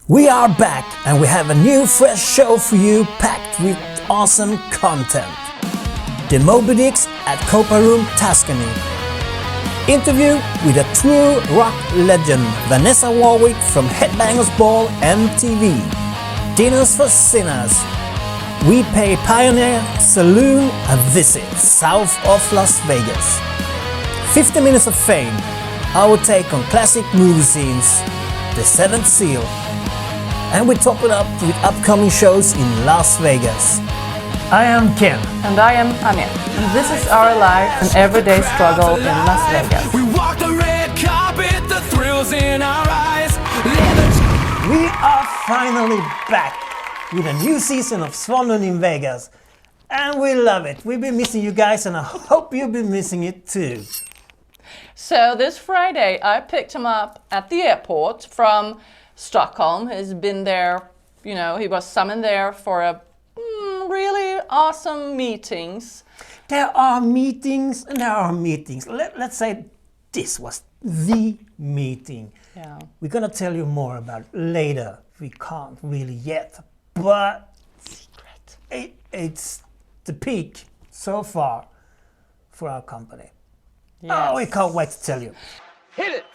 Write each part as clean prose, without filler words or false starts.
We are back and we have a new fresh show for you packed with awesome content. The Moby at Copa Room, Tuscany. Interview with a true rock legend, Vanessa Warwick from Headbangers Ball MTV. Dinners for sinners. We pay Pioneer Saloon a visit south of Las Vegas. 50 minutes of fame. Our take on classic movie scenes. The Seventh Seal. And we top it up with upcoming shows in Las Vegas. I am Ken. And I am Annette. And this is our life and everyday struggle in Las Vegas. We walk the red carpet, the thrills in our eyes. We are finally back with a new season of Svanlund in Vegas. And we love it. We've been missing you guys and I hope you've been missing it too. So this Friday I picked him up at the airport from Stockholm. He's been there, he was summoned there for a really awesome meetings. There are meetings and there are meetings. Let's say this was the meeting. Yeah. We're gonna tell you more about it later. We can't really yet, but Secret. It's the peak so far for our company. Yes. Oh, we can't wait to tell you. Hit it!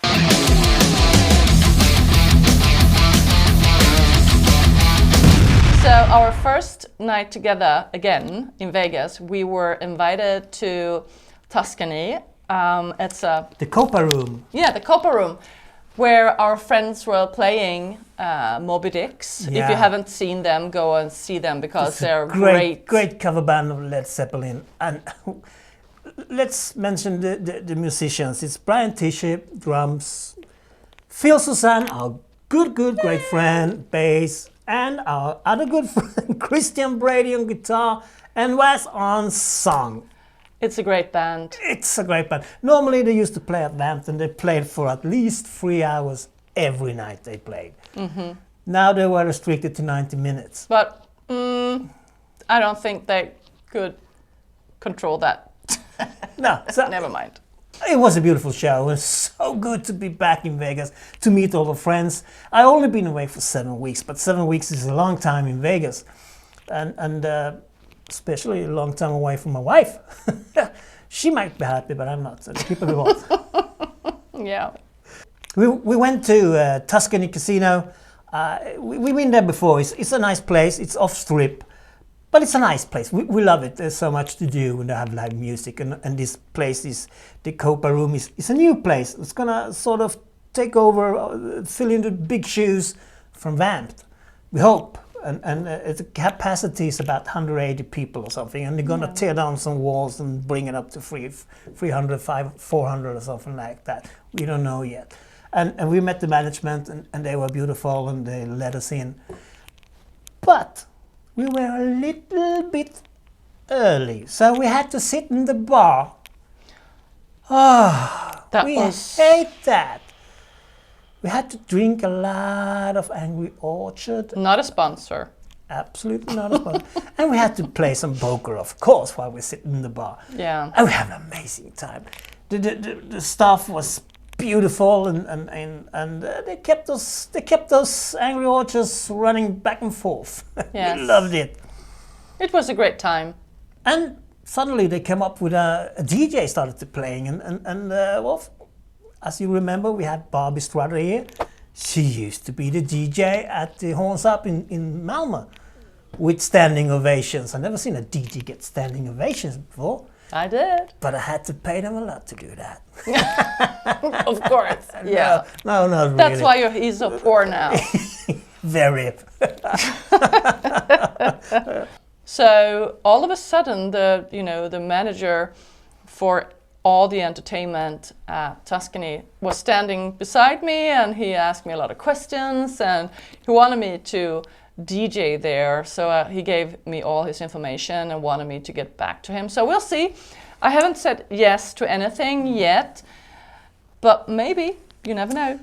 So our first night together again in Vegas, we were invited to Tuscany. It's The Copa Room. Yeah, the Copa Room, where our friends were playing Moby. If Yeah. you haven't seen them, go and see them because It's a they're great. Great cover band of Led Zeppelin. And let's mention the musicians. It's Brian Tichy, drums, Phil Soussan, our great friend, bass, and our other good friend, Christian Brady on guitar, and Wes on song. It's a great band. It's a great band. Normally they used to play at Vamp and they played for at least 3 hours every night they played. Mm-hmm. Now they were restricted to 90 minutes. But I don't think they could control that. No, so Never mind. it was a beautiful show. It was so good to be back in Vegas, to meet all the friends. I only been away for 7 weeks, but 7 weeks is a long time in Vegas. And especially a long time away from my wife. She might be happy, but I'm not, so keep it both. Yeah. We went to Tuscany Casino. We've been there before. It's a nice place. It's off strip, but it's a nice place. We love it. There's so much to do when they have live music. And this place is, the Copa Room is a new place. It's gonna sort of take over, fill in the big shoes from Vamped. We hope. And the capacity is about 180 people or something. And they're gonna tear down some walls and bring it up to 300, 400 or something like that. We don't know yet. And we met the management and they were beautiful and they let us in. But we were a little bit early, so we had to sit in the bar. We hate that. We had to drink a lot of Angry Orchard. Not a sponsor. Absolutely not a sponsor. And we had to play some poker, of course, while we sit in the bar. Yeah. And we had an amazing time. The staff was beautiful and they kept those Angry Orchards running back and forth. Yes. We loved it. It was a great time. And suddenly they came up with a DJ started to playing and well, as you remember, we had Barbie Strutter here. She used to be the DJ at the Horns Up in Malmö with standing ovations. I've never seen a DJ get standing ovations before. I did. But I had to pay them a lot to do that. Of course. Yeah. No, not really. That's why he's so poor now. Very. So all of a sudden, the manager for all the entertainment at Tuscany was standing beside me, and he asked me a lot of questions, and he wanted me to DJ there. So he gave me all his information and wanted me to get back to him. So we'll see. I haven't said yes to anything yet, but maybe. You never know.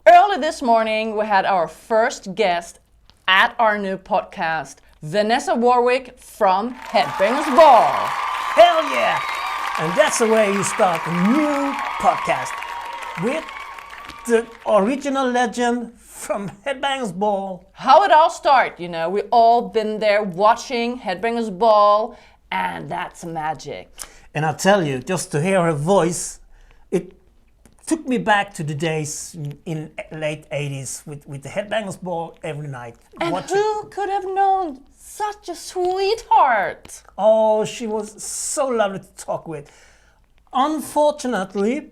Early this morning, we had our first guest at our new podcast, Vanessa Warwick from Headbangers Ball. Hell yeah! And that's the way you start a new podcast with the original legend from Headbangers Ball. How it all started, you know, we all been there watching Headbangers Ball, and that's magic. And I'll tell you, just to hear her voice, it took me back to the days in late 80s with the Headbangers Ball every night. And who could have known such a sweetheart? Oh, she was so lovely to talk with. Unfortunately,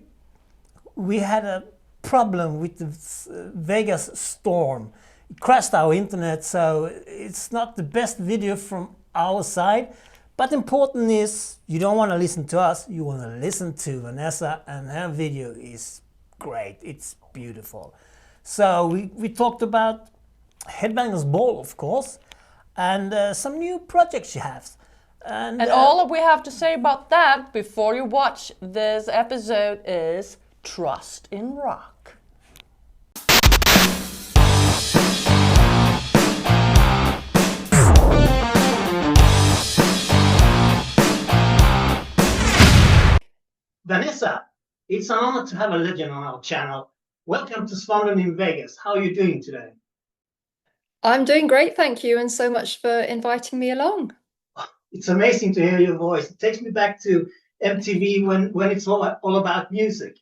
we had a problem with the Vegas storm. It crashed our internet, so it's not the best video from our side. But important is, you don't want to listen to us, you want to listen to Vanessa, and her video is great, it's beautiful. So we talked about Headbangers Ball, of course, and some new projects she has. And all we have to say about that before you watch this episode is trust in rock. Vanessa, it's an honor to have a legend on our channel. Welcome to Svanlund in Vegas. How are you doing today? I'm doing great, thank you, and so much for inviting me along. It's amazing to hear your voice. It takes me back to MTV when it's all about music.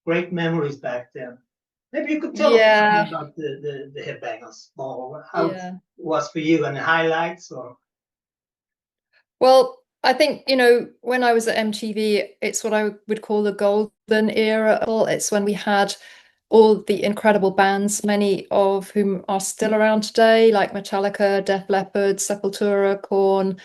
Great memories back then. Maybe you could tell us about the Headbangers Ball, how it was for you and the highlights. Or Well, I think, you know, when I was at MTV, it's what I would call the golden era. It's when we had all the incredible bands, many of whom are still around today, like Metallica, Def Leppard, Sepultura, Korn,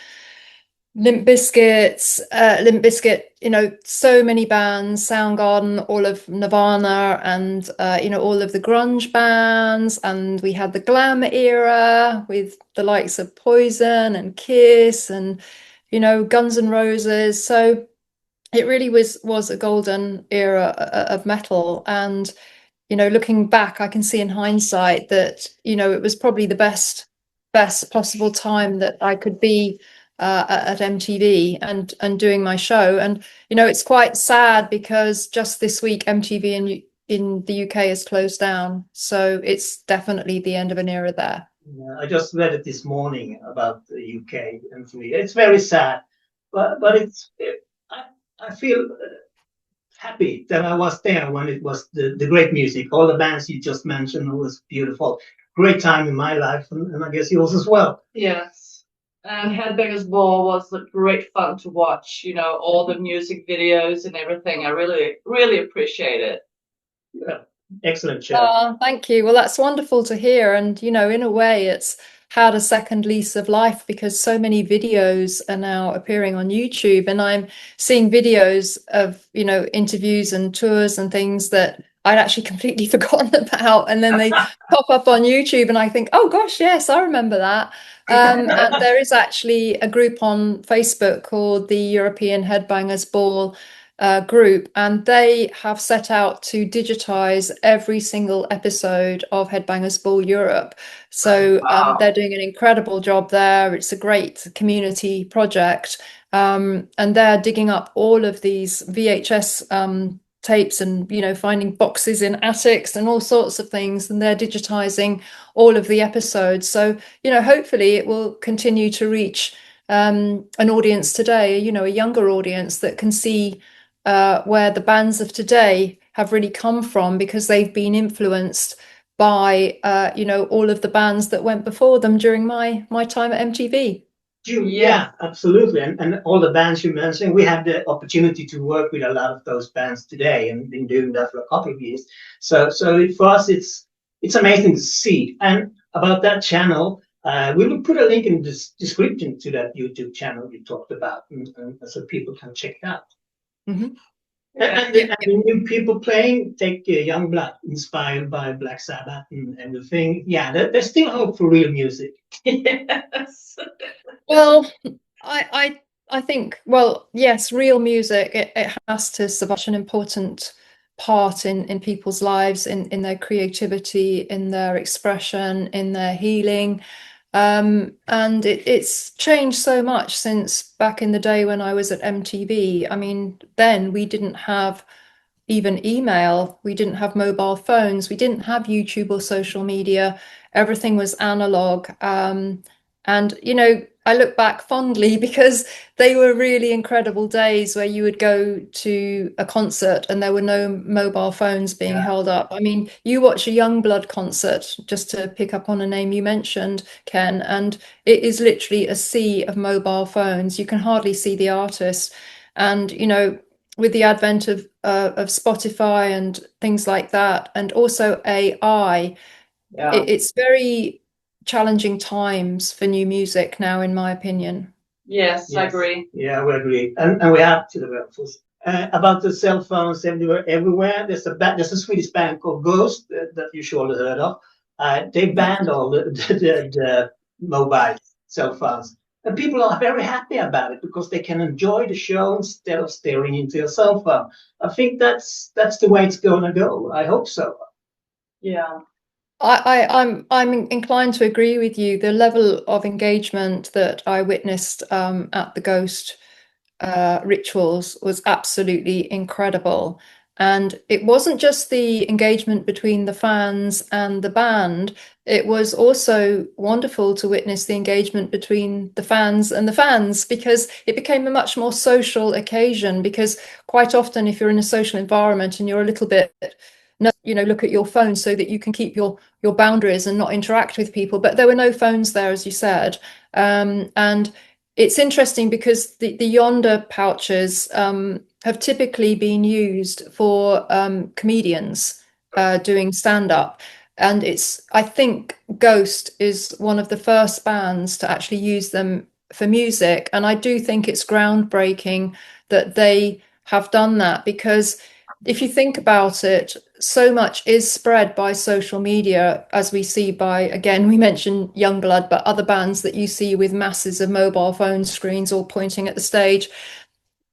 Limp Bizkit, you know, so many bands, Soundgarden, all of Nirvana, and you know, all of the grunge bands. And we had the glam era with the likes of Poison and Kiss and, you know, Guns N' Roses. So it really was a golden era of metal. And, you know, looking back, I can see in hindsight that, you know, it was probably the best possible time that I could be at MTV and doing my show. And, you know, it's quite sad because just this week MTV in the UK has closed down. So it's definitely the end of an era there. I just read it this morning about the UK MTV. It's very sad, but I feel happy that I was there when it was the great music. All the bands you just mentioned was beautiful. Great time in my life, and I guess yours as well. Yes. And Headbangers Ball was great fun to watch, you know, all the music videos and everything. I really appreciate it. Yeah, excellent show. Thank you. Well, that's wonderful to hear. And, you know, in a way, it's had a second lease of life because so many videos are now appearing on YouTube. And I'm seeing videos of, you know, interviews and tours and things that I'd actually completely forgotten about. And then they pop up on YouTube and I think, oh, gosh, yes, I remember that. And there is actually a group on Facebook called the European Headbangers Ball group, and they have set out to digitize every single episode of Headbangers Ball Europe. So they're doing an incredible job there. It's a great community project, and they're digging up all of these VHS tapes and, you know, finding boxes in attics and all sorts of things, and they're digitizing all of the episodes. So, you know, hopefully it will continue to reach an audience today, you know, a younger audience that can see where the bands of today have really come from, because they've been influenced by you know, all of the bands that went before them during my time at MTV. Yeah, absolutely. And all the bands you mentioned, we have the opportunity to work with a lot of those bands today and been doing that for a couple of years. So for us, it's amazing to see. And about that channel, we will put a link in the description to that YouTube channel you talked about, and so people can check it out. Mm-hmm. And the new people playing, take Young Blood, inspired by Black Sabbath and everything. Yeah, there's still hope for real music. Yes. Well, I think, well, yes, real music, it has to such an important part in people's lives, in their creativity, in their expression, in their healing. And it's changed so much since back in the day when I was at MTV. I mean, then we didn't have even email, we didn't have mobile phones, we didn't have YouTube or social media. Everything was analog. And, you know, I look back fondly because they were really incredible days where you would go to a concert and there were no mobile phones being held up. I mean, you watch a Youngblood concert, just to pick up on a name you mentioned, Ken, and it is literally a sea of mobile phones. You can hardly see the artist. And, you know, with the advent of Spotify and things like that, and also AI, it's very challenging times for new music now, in my opinion. Yes, I agree. Yeah, we agree. And we have to the workforce. About the cell phones everywhere. There's a Swedish band called Ghost that you surely heard of. They banned all the mobile cell phones. And people are very happy about it because they can enjoy the show instead of staring into a cell phone. I think that's the way it's going to go. I hope so. Yeah. I'm inclined to agree with you. The level of engagement that I witnessed at the Ghost rituals was absolutely incredible. And it wasn't just the engagement between the fans and the band, it was also wonderful to witness the engagement between the fans and the fans, because it became a much more social occasion. Because quite often, if you're in a social environment and you're a little bit, you know, look at your phone so that you can keep your boundaries and not interact with people. But there were no phones there, as you said. And it's interesting because the Yonder pouches have typically been used for comedians doing stand-up. And I think Ghost is one of the first bands to actually use them for music. And I do think it's groundbreaking that they have done that, because if you think about it, so much is spread by social media, as we see by, again, we mentioned Youngblood, but other bands that you see with masses of mobile phone screens all pointing at the stage.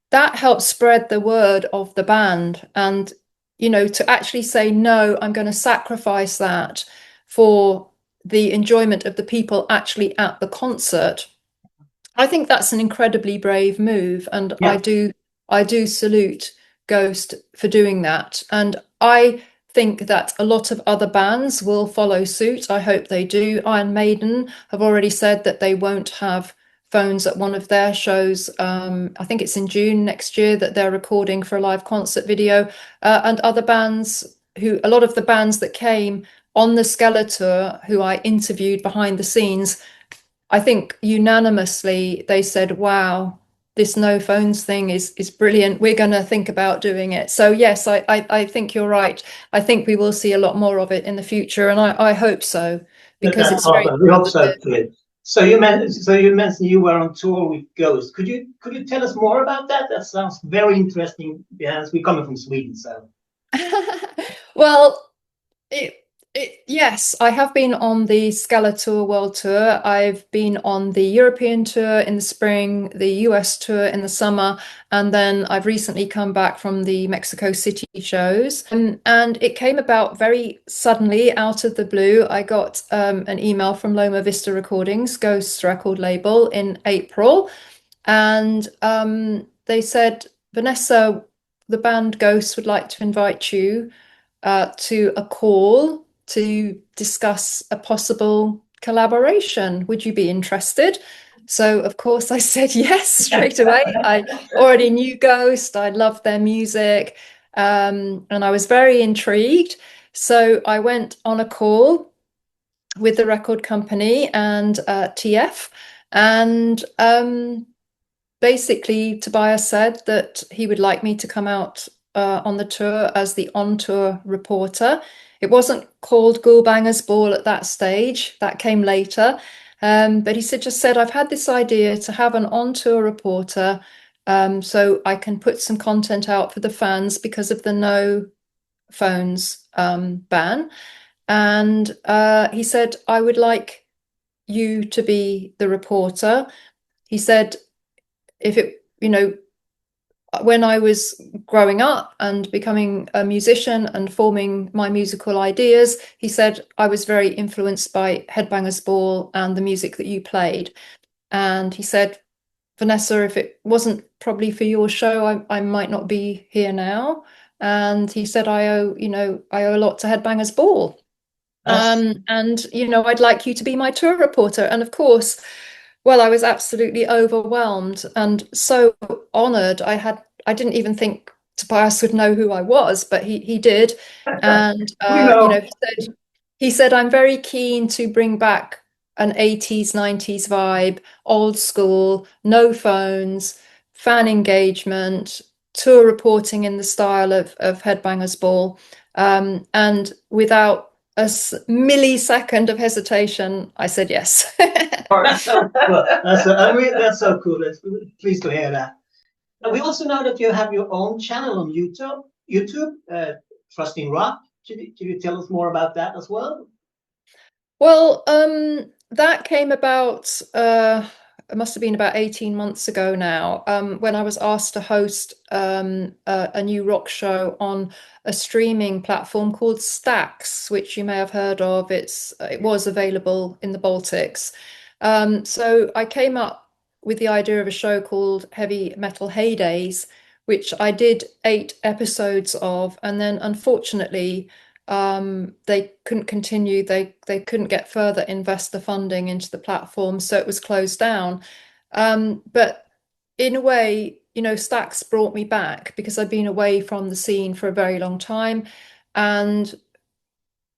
That helps spread the word of the band. And, you know, to actually say, no, I'm going to sacrifice that for the enjoyment of the people actually at the concert, I think that's an incredibly brave move. And I do salute Ghost for doing that. And I think that a lot of other bands will follow suit. I hope they do. Iron Maiden have already said that they won't have phones at one of their shows. I think it's in June next year that they're recording for a live concert video. And other bands a lot of the bands that came on the Skeletor, who I interviewed behind the scenes, I think unanimously they said, wow, this no phones thing is brilliant. We're going to think about doing it. So yes, I think you're right. I think we will see a lot more of it in the future, and I hope so, because it's very we hope so positive. too. So you mentioned you were on tour with Ghost. Could you tell us more about that? That sounds very interesting, because we're coming from Sweden, so. Well, yes, I have been on the Skeletor World Tour. I've been on the European tour in the spring, the US tour in the summer, and then I've recently come back from the Mexico City shows. And it came about very suddenly, out of the blue. I got an email from Loma Vista Recordings, Ghost's record label, in April. And they said, Vanessa, the band Ghost would like to invite you to a call to discuss a possible collaboration. Would you be interested? So, of course, I said yes straight away. I already knew Ghost. I loved their music. And I was very intrigued. So I went on a call with the record company and TF. And basically, Tobias said that he would like me to come out on the tour as the on-tour reporter. It wasn't called GhoulBangers Ball at that stage. That came later. But he just said, I've had this idea to have an on-tour reporter so I can put some content out for the fans because of the no phones ban. And he said, I would like you to be the reporter. He said, if it, when I was growing up and becoming a musician and forming my musical ideas, he said I was very influenced by Headbangers Ball and the music that you played. And he said, Vanessa, if it wasn't probably for your show, I might not be here now. And he said, I owe a lot to Headbangers Ball. And I'd like you to be my tour reporter. And of course, well, I was absolutely overwhelmed and so honored. I didn't even think Tobias would know who I was, but he did. And he said, I'm very keen to bring back an 80s, 90s vibe, old school, no phones, fan engagement, tour reporting in the style of Headbangers Ball. And without a millisecond of hesitation, I said yes. That's so cool. That's so cool. Pleased to hear that. And we also know that you have your own channel on YouTube, Trusting Rock. Can you tell us more about that as well? Well, that came about, it must have been about 18 months ago now, when I was asked to host a new rock show on a streaming platform called Stax, which you may have heard of. It was available in the Baltics. So I came up with the idea of a show called Heavy Metal Heydays, which I did 8 episodes of, and then unfortunately they couldn't continue. They couldn't get further investor funding into the platform, so it was closed down. But in a way, Stax brought me back because I'd been away from the scene for a very long time, and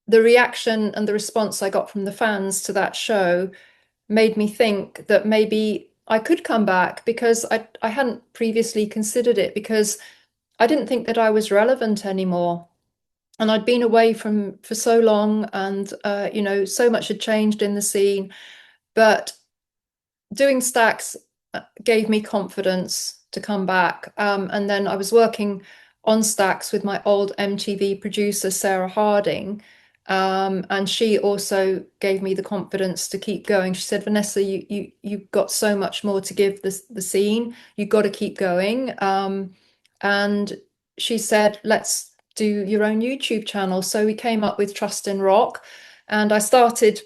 the reaction and the response I got from the fans to that show made me think that maybe I could come back, because I hadn't previously considered it, because I didn't think that I was relevant anymore. And I'd been away for so long, and so much had changed in the scene. But doing Stax gave me confidence to come back. And then I was working on Stax with my old MTV producer, Sarah Harding. And she also gave me the confidence to keep going. She said, Vanessa, you've got so much more to give the scene. You've got to keep going. And she said, let's do your own YouTube channel. So we came up with Trust in Rock, and I started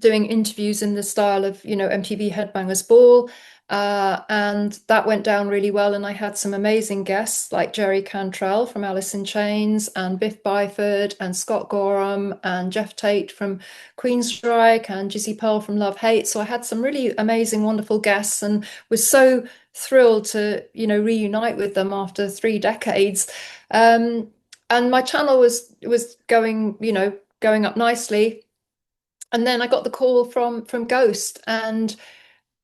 doing interviews in the style of, MTV Headbangers Ball. And that went down really well. And I had some amazing guests like Jerry Cantrell from Alice in Chains, and Biff Byford, and Scott Gorham, and Jeff Tate from Queensryche, and Jizzy Pearl from Love Hate. So I had some really amazing, wonderful guests, and was so thrilled to, reunite with them after 3 decades. And my channel was going, going up nicely. And then I got the call from Ghost, and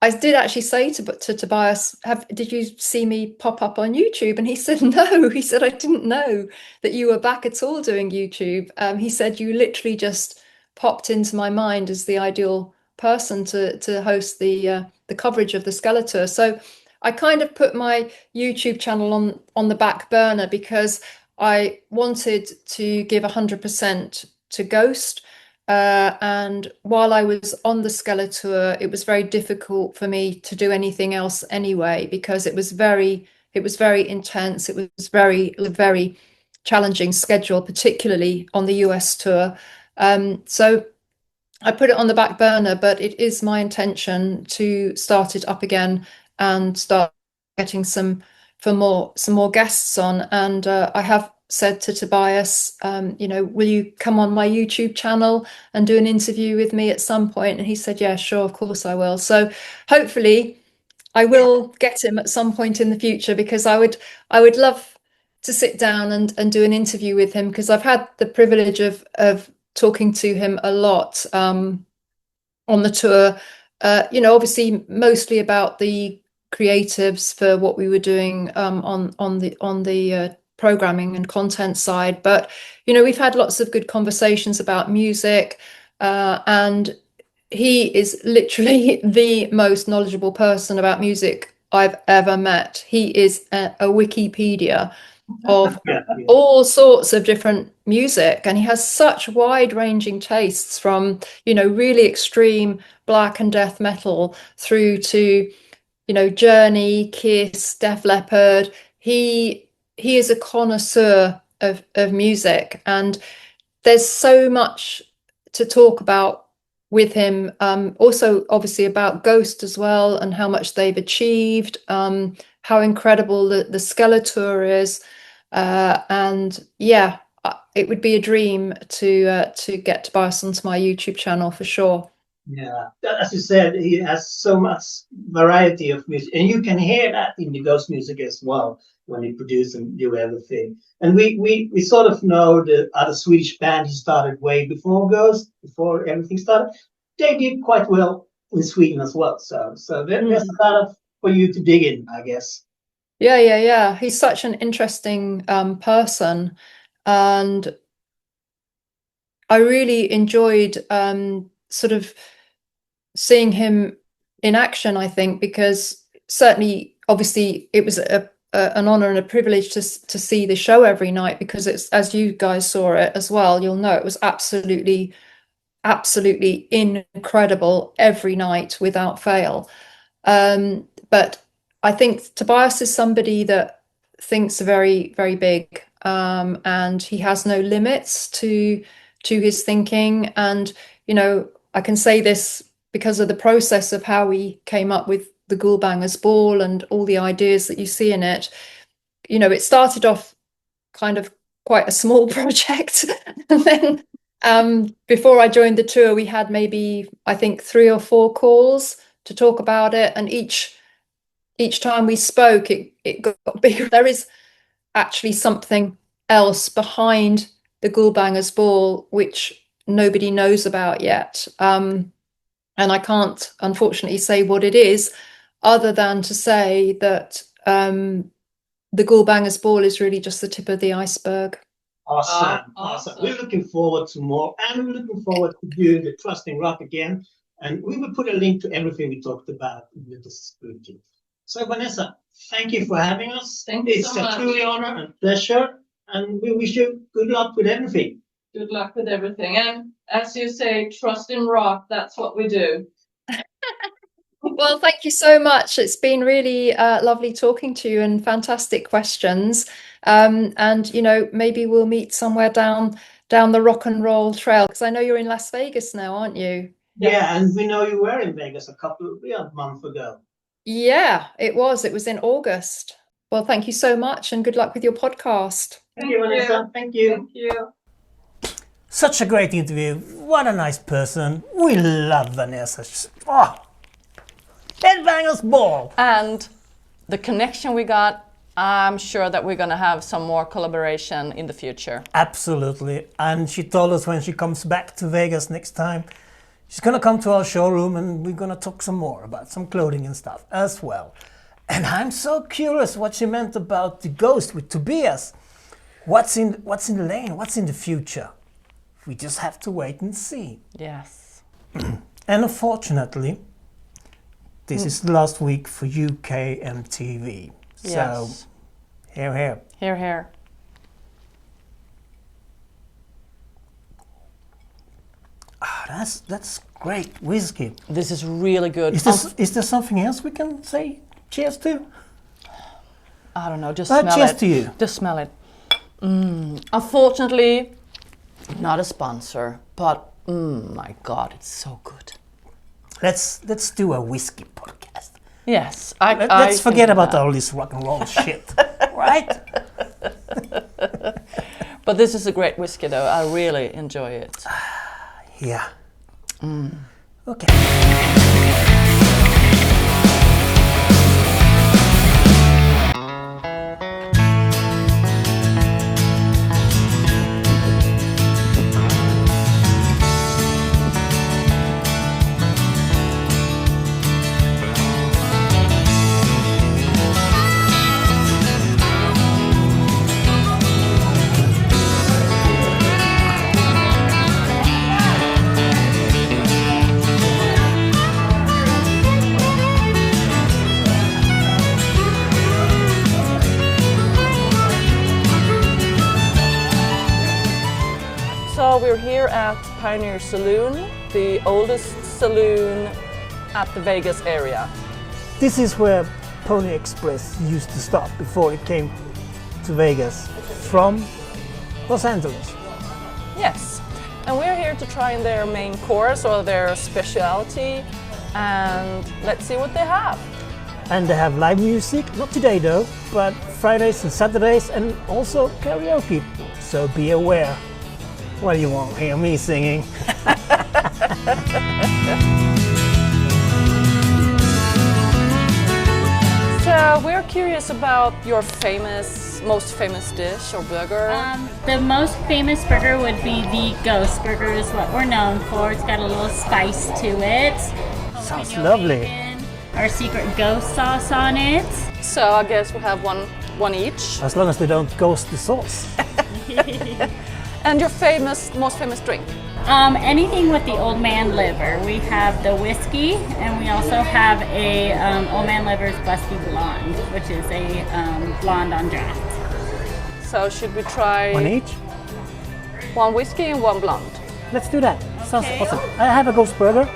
I did actually say to Tobias, did you see me pop up on YouTube? And he said, no. He said, I didn't know that you were back at all doing YouTube. He said, you literally just popped into my mind as the ideal person to host the coverage of the Skeletor. So I kind of put my YouTube channel on the back burner, because I wanted to give 100% to Ghost. And while I was on the Skeletor, it was very difficult for me to do anything else anyway, because it was very intense. It was very challenging schedule, particularly on the US tour. So I put it on the back burner, but it is my intention to start it up again and start getting some more guests on. And I have said to Tobias, will you come on my YouTube channel and do an interview with me at some point? And he said, yeah, sure, of course I will. So hopefully I will get him at some point in the future, because I would love to sit down and do an interview with him, because I've had the privilege of talking to him a lot on the tour, obviously mostly about the creatives for what we were doing on the programming and content side. But we've had lots of good conversations about music, and he is literally the most knowledgeable person about music I've ever met. He is a Wikipedia of all sorts of different music, and he has such wide-ranging tastes, from really extreme black and death metal through to Journey, Kiss, Def Leppard, he is a connoisseur of music, and there's so much to talk about with him. Also, obviously, about Ghost as well, and how much they've achieved, how incredible the Skeletor is, and yeah, it would be a dream to get Tobias onto my YouTube channel for sure. Yeah, as you said, he has so much variety of music, and you can hear that in the Ghost music as well when he produces and do everything. And we sort of know the other Swedish band he started way before Ghost, before everything started. They did quite well in Sweden as well. So there's a lot of for you to dig in, I guess. Yeah. He's such an interesting person, and I really enjoyed sort of seeing him in action, I think, because certainly, obviously, it was an honor and a privilege to see the show every night, because it's, as you guys saw it as well, you'll know it was absolutely incredible every night without fail. But I think Tobias is somebody that thinks very, very big, and he has no limits to his thinking. And, you know, I can say this because of the process of how we came up with the GhoulBangers Ball and all the ideas that you see in it. You know, it started off kind of quite a small project, and then before I joined the tour, we had maybe, I think, 3 or 4 calls to talk about it, and each time we spoke, it got bigger. There is actually something else behind the GhoulBangers Ball which nobody knows about yet, and I can't unfortunately say what it is, other than to say that the GhoulBangers Ball is really just the tip of the iceberg. Awesome. We're looking forward to more, and we're looking forward to doing the Trusting Rock again. And we will put a link to everything we talked about in the description. So, Vanessa, thank you for having us. It's a truly honor and pleasure, and we wish you good luck with everything. Good luck with everything. And as you say, trust in rock, that's what we do. Well, thank you so much. It's been really lovely talking to you, and fantastic questions. And, you know, maybe we'll meet somewhere down the rock and roll trail, because I know you're in Las Vegas now, aren't you? Yeah, and we know you were in Vegas a month ago. Yeah, it was in August. Well, thank you so much, and good luck with your podcast. Thank you, Vanessa. Thank you. Thank you. Such a great interview. What a nice person. We love Vanessa. Headbangers Ball. And the connection we got, I'm sure that we're going to have some more collaboration in the future. Absolutely. And she told us when she comes back to Vegas next time, she's going to come to our showroom, and we're going to talk some more about some clothing and stuff as well. And I'm so curious what she meant about the Ghost with Tobias. What's in the lane? What's in the future? We just have to wait and see. Yes. And unfortunately, this is the last week for UK MTV. So, Yes. Here. Here. That's great whiskey. This is really good. Is there something else we can say cheers to? I don't know, just smell cheers it. to you. Just smell it. Unfortunately, not a sponsor, but my God, it's so good. Let's do a whiskey podcast. Yes, Let's forget about all this rock and roll shit, right? But this is a great whiskey, though. I really enjoy it. Yeah. Okay. So we're here at Pioneer Saloon, the oldest saloon at the Vegas area. This is where Pony Express used to stop before it came to Vegas from Los Angeles. Yes, and we're here to try their main course or their specialty, and let's see what they have. And they have live music, not today though, but Fridays and Saturdays, and also karaoke. So be aware. Well, you won't hear me singing. So we're curious about your most famous dish or burger. The most famous burger would be the Ghost Burger, is what we're known for. It's got a little spice to it. Sounds Jalapeno lovely. bacon, our secret ghost sauce on it. So I guess we have one each. As long as they don't ghost the sauce. And your most famous drink? Anything with the Old Man Liver. We have the whiskey, and we also have a Old Man Liver's Busty Blonde, which is a blonde on draft. So should we try One each? one whiskey and one blonde? Let's do that. Sounds awesome. I have a ghost burger.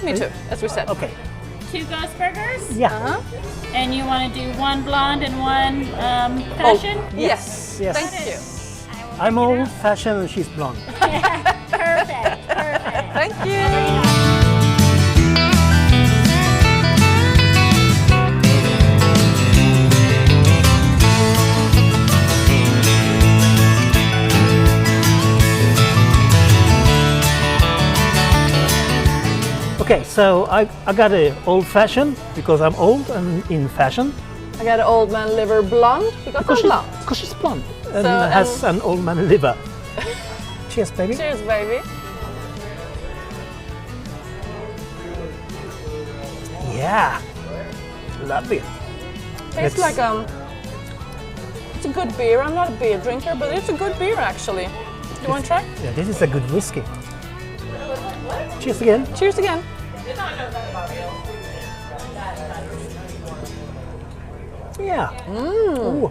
Me too, as we said. Okay. 2 Ghost Burgers? Yeah. And you want to do 1 blonde and 1 fashion? Yes. Yes. Thank you. I'm old fashioned and she's blonde. Perfect, perfect. Thank you. Okay, so I got a old fashioned because I'm old and in fashion. I got an Old Man Liver blonde because I'm blonde. Because she's blonde and So, has an old man liver. Cheers, baby. Cheers, baby. Yeah, love it. Tastes Let's- like it's a good beer. I'm not a beer drinker, but it's a good beer actually. You want to try? Yeah, this is a good whiskey. Cheers again. Cheers again. Yeah. Ooh.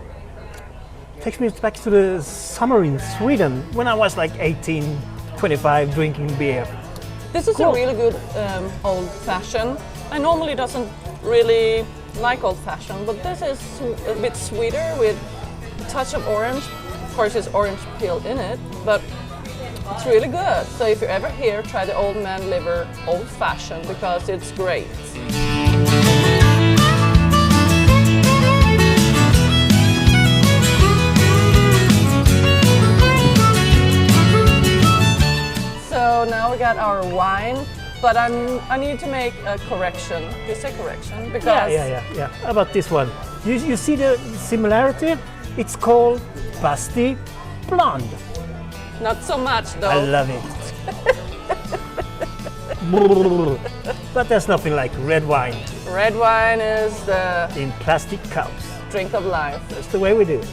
Takes me back to the summer in Sweden when I was like 18, 25 drinking beer. This is Cool. a really good old fashioned. I normally doesn't really like old fashioned, but this is a bit sweeter with a touch of orange. Of course, there's orange peel in it, but it's really good. So if you're ever here, try the Old Man Liver old fashioned because it's great. So now we got our wine, but I need to make a correction. You say correction because Yeah. How about this one? You see the similarity? It's called Busty Blonde. not so much I though. love it. But there's nothing like red wine Red wine is the in plastic cups. drink of life. That's the way we do it.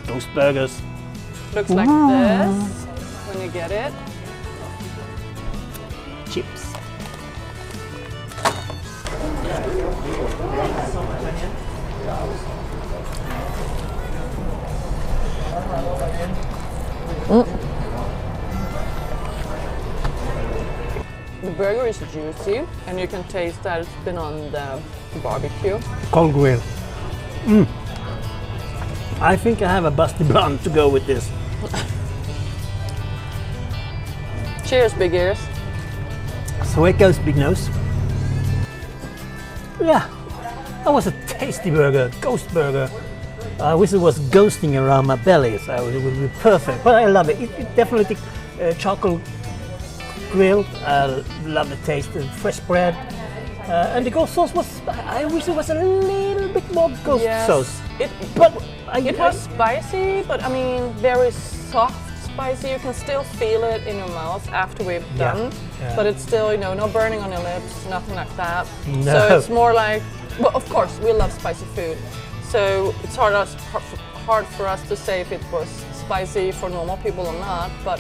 Those burgers. Looks like this when you get it. Chips. The burger is juicy and you can taste that it's been on the barbecue. Cold grill. I think I have a Busty Blonde to go with this. Cheers, big ears. So it goes, big nose. Yeah, that was a tasty burger, ghost burger. I wish it was ghosting around my belly, so it would be perfect. But I love it. It definitely charcoal grill. I love the taste of fresh bread. And the ghost sauce was, I wish it was a little bit more ghost sauce. It It was spicy, but I mean very soft spicy. You can still feel it in your mouth after we've done. Yeah. But it's still, no burning on your lips, nothing like that. No. So it's more like, well, of course, we love spicy food. So it's hard for us to say if it was spicy for normal people or not. But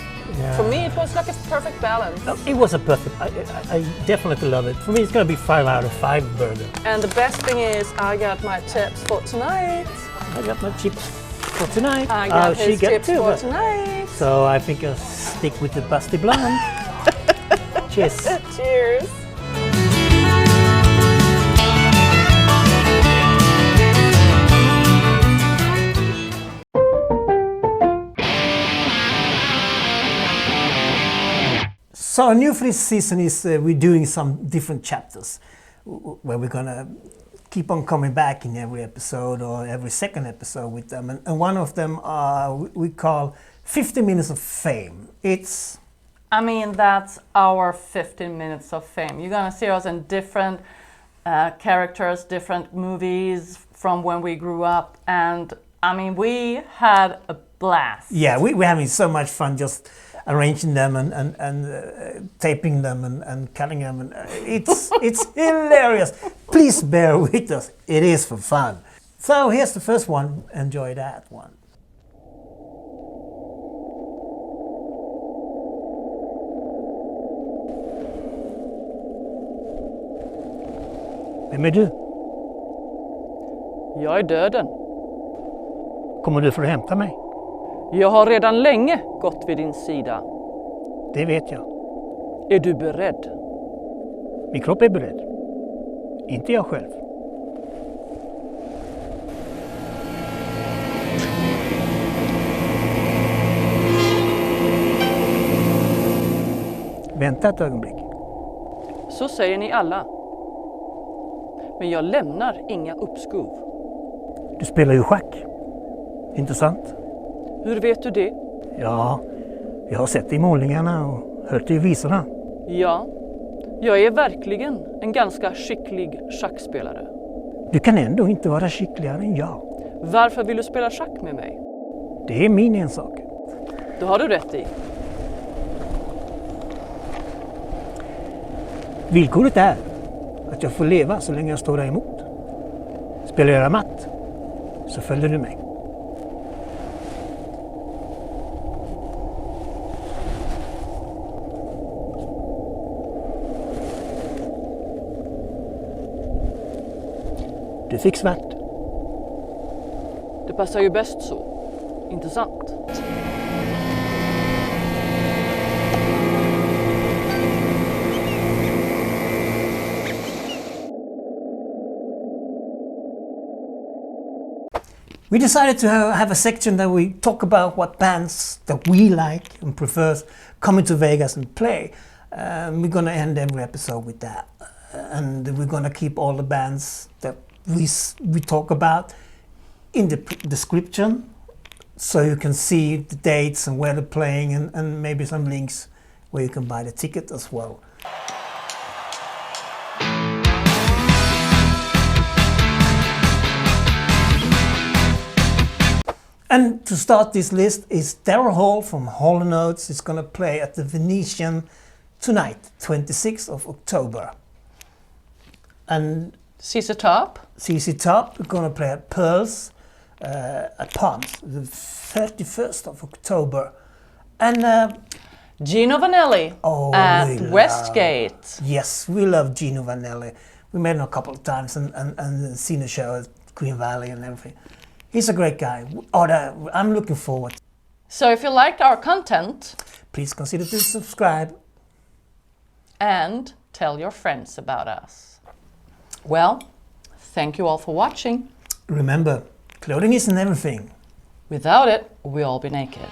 for me, it was like a perfect balance. It was a perfect, I definitely love it. For me, it's going to be 5 out of 5 burger. And the best thing is I got my chips for tonight. I got my chips for tonight. I got she his got tips two, for but- tonight. So I think I'll stick with the busty blonde. Cheers. Cheers. So new for this season is we're doing some different chapters where we're gonna keep on coming back in every episode or every second episode with them. And one of them we call 50 Minutes of Fame. It's... I mean, that's our 15 minutes of fame. You're gonna see us in different characters, different movies from when we grew up. And I mean, we had a blast. Yeah, we're having so much fun just arranging them and taping them and cutting them. And it's hilarious. Please bear with us. It is for fun. So here's the first one. Enjoy that one. Vem är du? Jag är döden. Kommer du för att hämta mig? Jag har redan länge gått vid din sida. Det vet jag. Är du beredd? Min kropp är beredd. Inte jag själv. Vänta ett ögonblick. Så säger ni alla. Men jag lämnar inga uppskov. Du spelar ju schack. Intressant. Hur vet du det? Ja, jag har sett det i målningarna och hört det i visorna. Ja, jag är verkligen en ganska skicklig schackspelare. Du kan ändå inte vara skickligare än jag. Varför vill du spela schack med mig? Det är min ensak. Det har du rätt i. Villkoret är att jag får leva så länge jag står där emot. Spelar jag matt så följer du mig. Du fick svart. Det passar ju bäst så. Inte sant? We decided to have a section that we talk about what bands that we like and prefer coming to Vegas and play. We're going to end every episode with that. And we're going to keep all the bands that we talk about in the description, so you can see the dates and where they're playing, and maybe some links where you can buy the ticket as well. And to start this list is Daryl Hall from Hall & Oates. Is going to play at the Venetian tonight, 26th of October. And CC Top. CC Top are going to play at Pearls at Palms, the 31st of October. And Gino Vanelli at we Westgate. Yes, we love Gino Vanelli. We met him a couple of times and seen the show at Green Valley and everything. He's a great guy. I'm looking forward. So if you liked our content, Please consider to subscribe. and tell your friends about us. Well, thank you all for watching. Remember, clothing isn't everything. Without it, we'll all be naked.